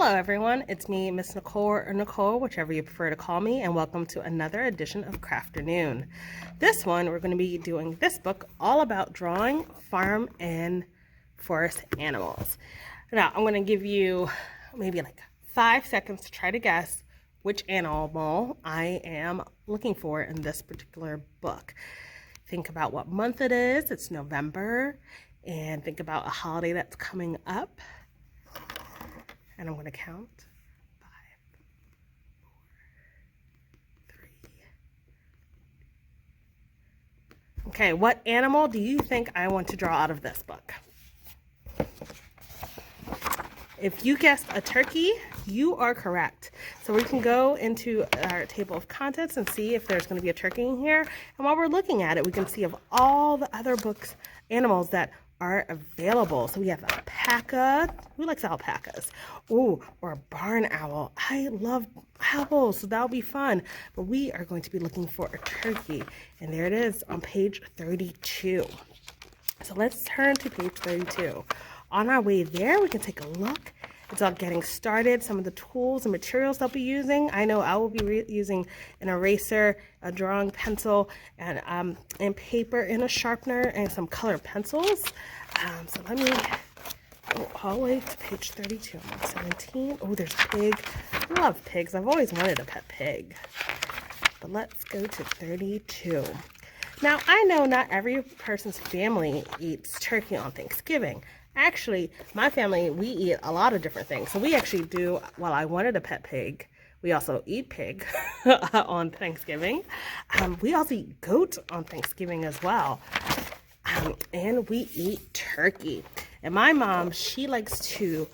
Hello everyone, it's me, Miss Nicole, or Nicole, whichever you prefer to call me, and welcome to another edition of Crafternoon. This one, we're going to be doing this book all about drawing farm and forest animals. Now, I'm going to give you maybe like 5 seconds to try to guess which animal I am looking for in this particular book. Think about what month it is. It's November, and think about a holiday that's coming up. And I'm going to count 5, 4, 3. Okay, what animal do you think I want to draw out of this book? If you guessed a turkey, you are correct. So we can go into our table of contents and see if there's going to be a turkey in here. And while we're looking at it, we can see of all the other books, animals that are available. So we have alpaca. Who likes alpacas? Ooh, or a barn owl. I love owls, so that'll be fun. But we are going to be looking for a turkey. And there it is on page 32. So let's turn to page 32. On our way there, we can take a look. It's all getting started. Some of the tools and materials they'll be using. I know I will be using an eraser, a drawing pencil, and paper and a sharpener and some colored pencils. So let me go all the way to page 32. I'm on 17. Oh, there's a pig. I love pigs. I've always wanted a pet pig. But let's go to 32. Now, I know not every person's family eats turkey on Thanksgiving. Actually, my family, we eat a lot of different things. So we actually do, while I wanted a pet pig, we also eat pig on Thanksgiving. We also eat goat on Thanksgiving as well. And we eat turkey. And my mom, she likes to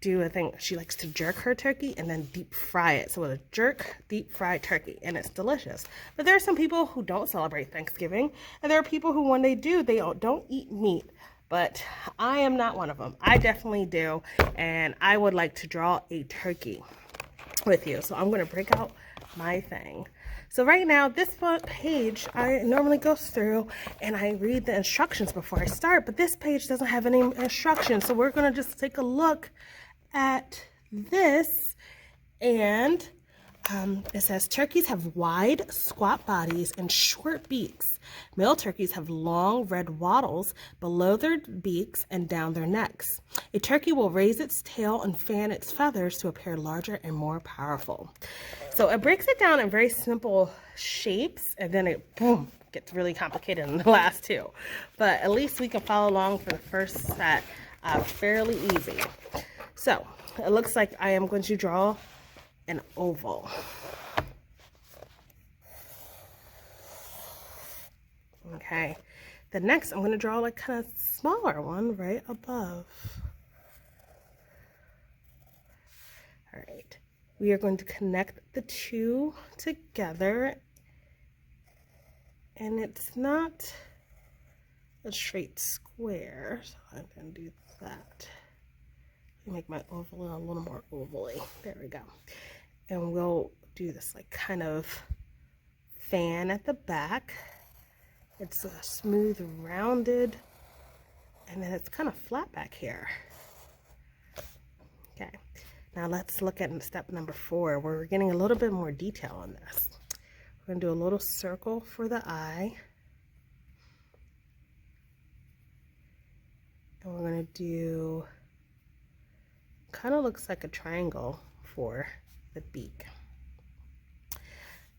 do a thing. She likes to jerk her turkey and then deep fry it. So a jerk, deep fried turkey, and it's delicious. But there are some people who don't celebrate Thanksgiving, and there are people who, when they do, they don't eat meat. But I am not one of them. I definitely do, and I would like to draw a turkey with you. So I'm going to break out my thing. So right now, this page, I normally go through and I read the instructions before I start, but this page doesn't have any instructions. So we're going to just take a look at this, and it says turkeys have wide, squat bodies and short beaks. Male turkeys have long red wattles below their beaks and down their necks. A turkey will raise its tail and fan its feathers to appear larger and more powerful. So it breaks it down in very simple shapes, and then it, boom, gets really complicated in the last two. But at least we can follow along for the first set fairly easy. So it looks like I am going to draw an oval. Okay, the next I'm going to draw like kind of smaller one right above. All right, we are going to connect the two together, and it's not a straight square, so I'm going to do that. Make my oval a little more ovally. There we go. And we'll do this like kind of fan at the back. It's a smooth, rounded, and then it's kind of flat back here. Okay, now let's look at step number 4, where we're getting a little bit more detail on this. We're going to do a little circle for the eye. And we're going to do, kind of looks like a triangle for the beak.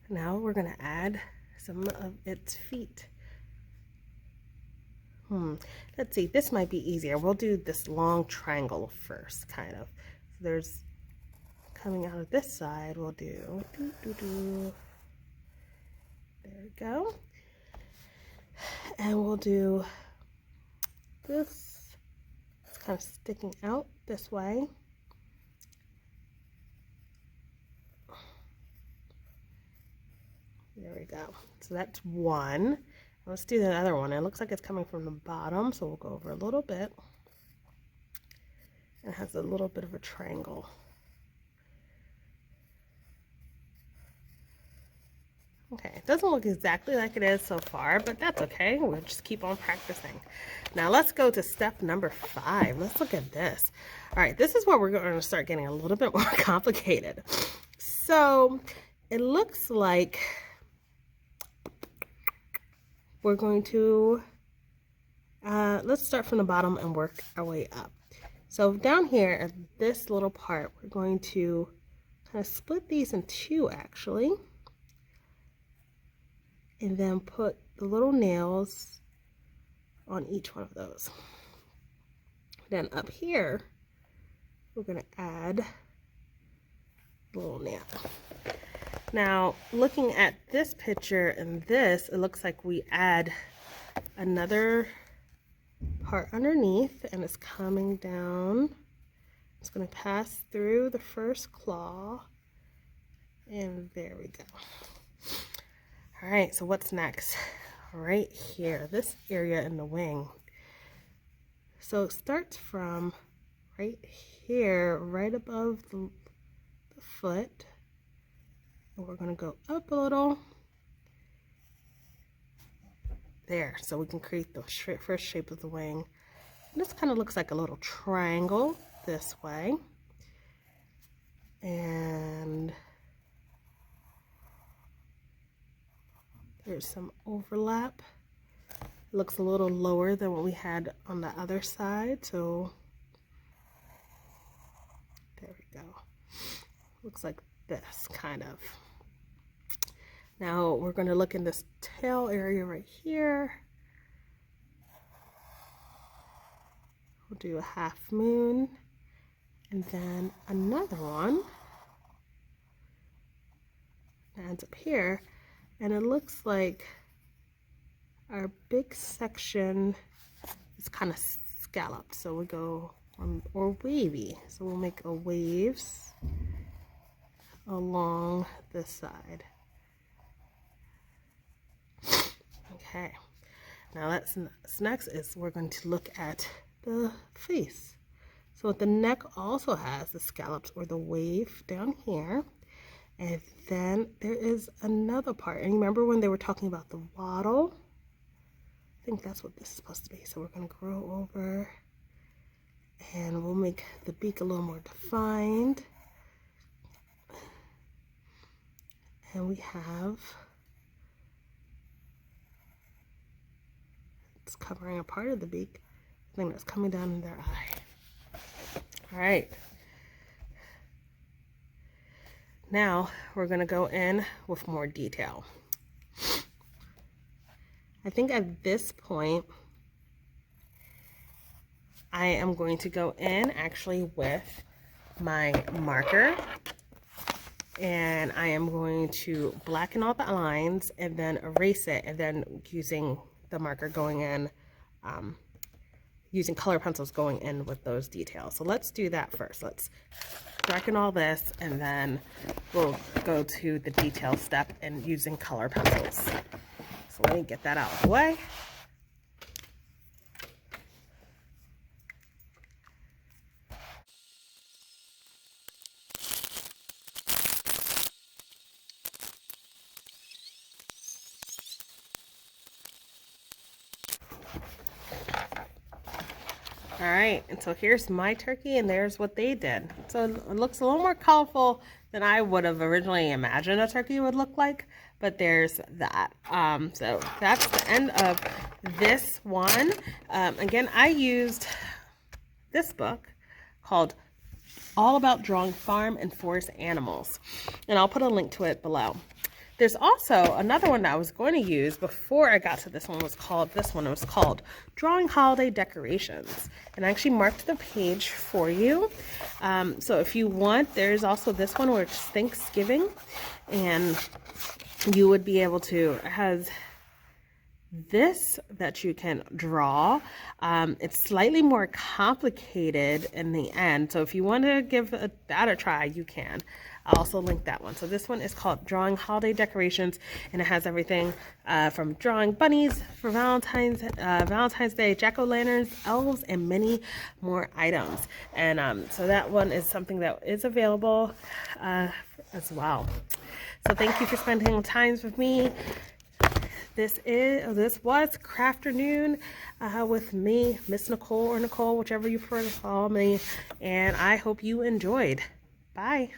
Now we're going to add some of its feet. Let's see, this might be easier. We'll do this long triangle first, kind of. So there's, coming out of this side, we'll do, there we go. And we'll do this, it's kind of sticking out this way. There we go. So that's one. Let's do the other one. It looks like it's coming from the bottom, so we'll go over a little bit. It has a little bit of a triangle. Okay, it doesn't look exactly like it is so far, but that's okay. We'll just keep on practicing. Now let's go to step number 5. Let's look at this. All right, this is where we're going to start getting a little bit more complicated. So it looks like we're going to, let's start from the bottom and work our way up. So down here at this little part, we're going to kind of split these in two actually, and then put the little nails on each one of those. Then up here, we're going to add a little nail. Now, looking at this picture and this, it looks like we add another part underneath, and it's coming down. It's going to pass through the first claw, and there we go. All right, so what's next? Right here, this area in the wing. So it starts from right here, right above the foot, and we're going to go up a little there, so we can create the first shape of the wing. And this kind of looks like a little triangle this way, and there's some overlap. It looks a little lower than what we had on the other side, so there we go. Looks like this kind of. Now we're going to look in this tail area right here. We'll do a half moon, and then another one that ends up here, and it looks like our big section is kind of scalloped, so we go or wavy, so we'll make a waves along this side. Okay, now that's next is we're going to look at the face. So the neck also has the scallops or the wave down here, and then there is another part. And remember when they were talking about the waddle? I think that's what this is supposed to be. So we're going to grow over, and we'll make the beak a little more defined. And we have, it's covering a part of the beak, I think that's coming down in their eye. All right. Now we're going to go in with more detail. I think at this point, I am going to go in actually with my marker, and I am going to blacken all the lines and then erase it, and then using the marker going in, using color pencils going in with those details. So let's do that first. Let's darken all this, and then we'll go to the detail step and using color pencils. So let me get that out of the way. All right, and so here's my turkey, and there's what they did. So it looks a little more colorful than I would have originally imagined a turkey would look like, but there's that. So that's the end of this one. Again, I used this book called All About Drawing Farm and Forest Animals, and I'll put a link to it below. There's also another one that I was going to use before I got to this one. It was called Drawing Holiday Decorations, and I actually marked the page for you. So if you want, there's also this one where it's Thanksgiving, and you would be able to, it has this that you can draw. It's slightly more complicated in the end, so if you want to give that a try, you can. I'll also link that one. So this one is called Drawing Holiday Decorations, and it has everything from drawing bunnies for Valentine's Day, jack-o'-lanterns, elves, and many more items. And so that one is something that is available as well. So thank you for spending time with me. This was Crafternoon with me, Miss Nicole, or Nicole, whichever you prefer to call me, and I hope you enjoyed. Bye.